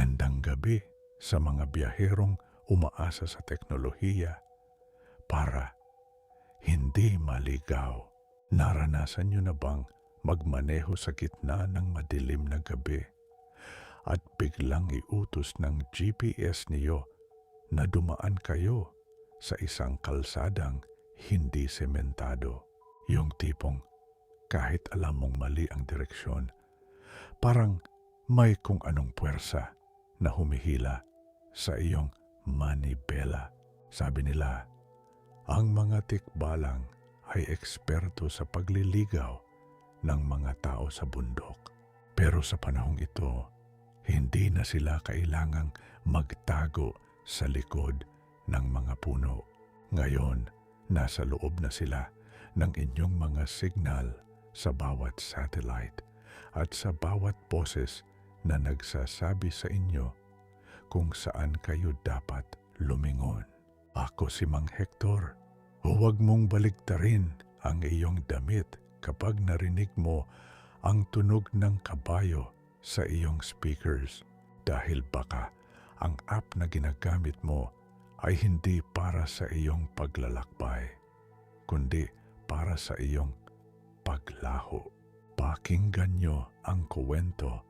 Magandang gabi sa mga biyaherong umaasa sa teknolohiya para hindi maligaw. Naranasan niyo na bang magmaneho sa gitna ng madilim na gabi at biglang iutos ng GPS niyo na dumaan kayo sa isang kalsadang hindi sementado? Yung tipong kahit alam mong mali ang direksyon, parang may kung anong puwersa na humihila sa iyong manibela. Sabi nila, ang mga tikbalang ay eksperto sa pagliligaw ng mga tao sa bundok. Pero sa panahong ito, hindi na sila kailangang magtago sa likod ng mga puno. Ngayon, nasa loob na sila ng inyong mga signal sa bawat satellite at sa bawat boses na nagsasabi sa inyo kung saan kayo dapat lumingon. Ako si Mang Hector. Huwag mong baliktarin ang iyong damit kapag narinig mo ang tunog ng kabayo sa iyong speakers, dahil baka ang app na ginagamit mo ay hindi para sa iyong paglalakbay, kundi para sa iyong paglaho. Pakinggan nyo ang kwento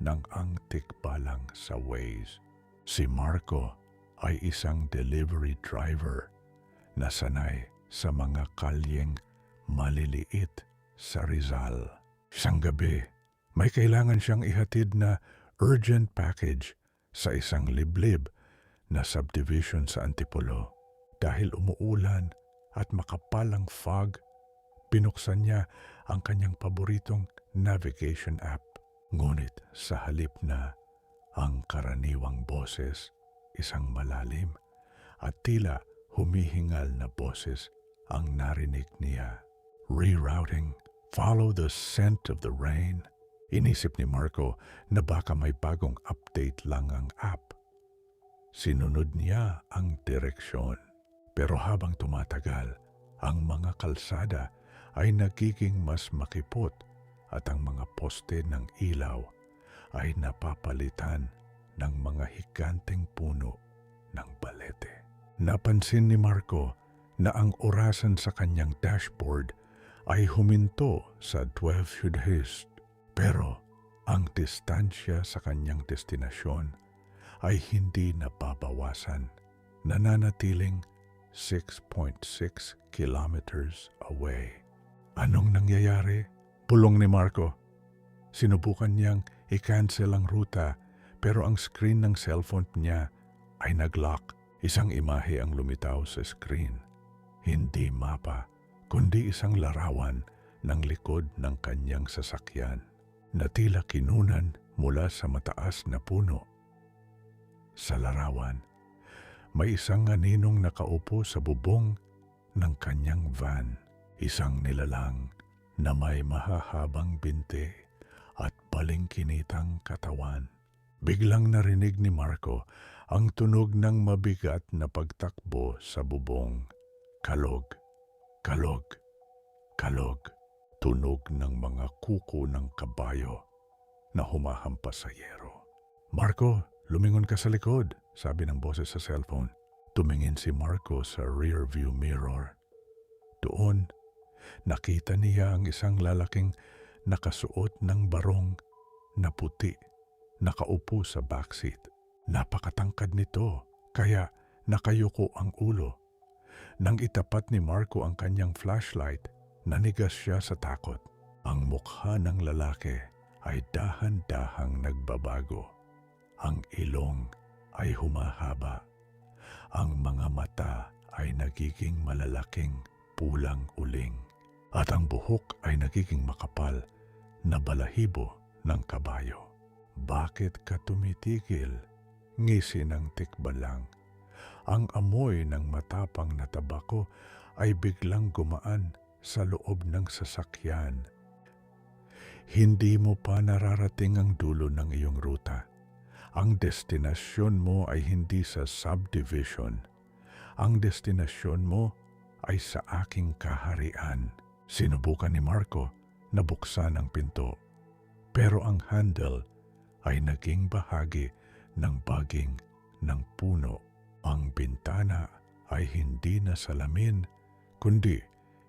ng ang tikbalang sa Waze. Si Marco ay isang delivery driver na sanay sa mga kalyeng maliliit sa Rizal. Isang gabi, may kailangan siyang ihatid na urgent package sa isang liblib na subdivision sa Antipolo. Dahil umuulan at makapal ang fog, binuksan niya ang kanyang paboritong navigation app. Ngunit sa halip na ang karaniwang boses, isang malalim at tila humihingal na boses ang narinig niya. Rerouting, follow the scent of the rain. Inisip ni Marco na baka may bagong update lang ang app. Sinunod niya ang direksyon. Pero habang tumatagal, ang mga kalsada ay nagiging mas makipot at ang mga poste ng ilaw ay napapalitan ng mga higanteng puno ng balete. Napansin ni Marco na ang orasan sa kanyang dashboard ay huminto sa 12 sudhist, pero ang distansya sa kanyang destinasyon ay hindi nababawasan, nananatiling 6.6 kilometers away. Anong nangyayari? Pulong ni Marco. Sinubukan niyang i-cancel ang ruta, pero ang screen ng cellphone niya ay nag-lock. Isang imahe ang lumitaw sa screen. Hindi mapa, kundi isang larawan ng likod ng kanyang sasakyan na tila kinunan mula sa mataas na puno. Sa larawan, may isang aninong nakaupo sa bubong ng kanyang van. Isang nilalang na may mahahabang binti at balingkinitang katawan. Biglang narinig ni Marco ang tunog ng mabigat na pagtakbo sa bubong. Kalog, kalog, kalog. Tunog ng mga kuko ng kabayo na humahampas sa yero. Marco, lumingon ka sa likod, sabi ng boses sa cellphone. Tumingin si Marco sa rear view mirror. Doon, nakita niya ang isang lalaking nakasuot ng barong na puti, nakaupo sa backseat. Napakatangkad nito, kaya nakayuko ang ulo. Nang itapat ni Marco ang kanyang flashlight, nanigas siya sa takot. Ang mukha ng lalaki ay dahan-dahang nagbabago. Ang ilong ay humahaba. Ang mga mata ay nagiging malalaking pulang uling. At ang buhok ay nagiging makapal na balahibo ng kabayo. Bakit ka tumitigil? Ngisi ng tikbalang. Ang amoy ng matapang na tabako ay biglang gumaan sa loob ng sasakyan. Hindi mo pa nararating ang dulo ng iyong ruta. Ang destinasyon mo ay hindi sa subdivision. Ang destinasyon mo ay sa aking kaharian. Sinubukan ni Marco na buksan ang pinto, pero ang handle ay naging bahagi ng baging ng puno. Ang bintana ay hindi na salamin, kundi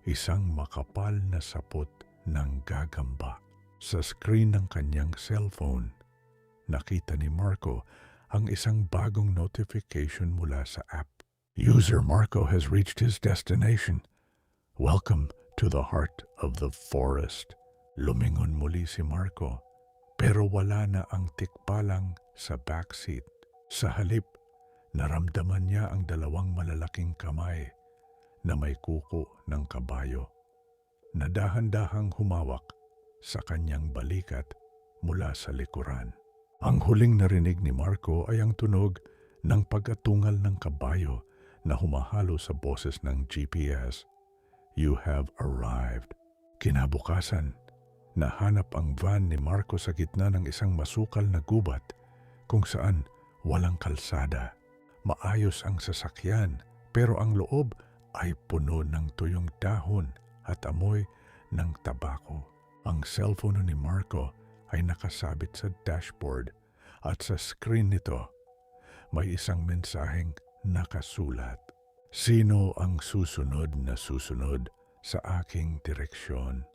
isang makapal na sapot ng gagamba. Sa screen ng kanyang cellphone, nakita ni Marco ang isang bagong notification mula sa app. User Marco has reached his destination. Welcome to the heart of the forest. Lumingon muli si Marco, pero wala na ang tikbalang sa backseat. Sa halip, naramdaman niya ang dalawang malalaking kamay na may kuko ng kabayo na dahan-dahang humawak sa kanyang balikat mula sa likuran. Ang huling narinig ni Marco ay ang tunog ng pag-atungal ng kabayo na humahalo sa boses ng GPS. You have arrived. Kinabukasan, nahanap ang van ni Marco sa gitna ng isang masukal na gubat kung saan walang kalsada. Maayos ang sasakyan, pero ang loob ay puno ng tuyong dahon at amoy ng tabako. Ang cellphone ni Marco ay nakasabit sa dashboard at sa screen nito may isang mensaheng nakasulat. Sino ang susunod na susunod sa aking direksyon?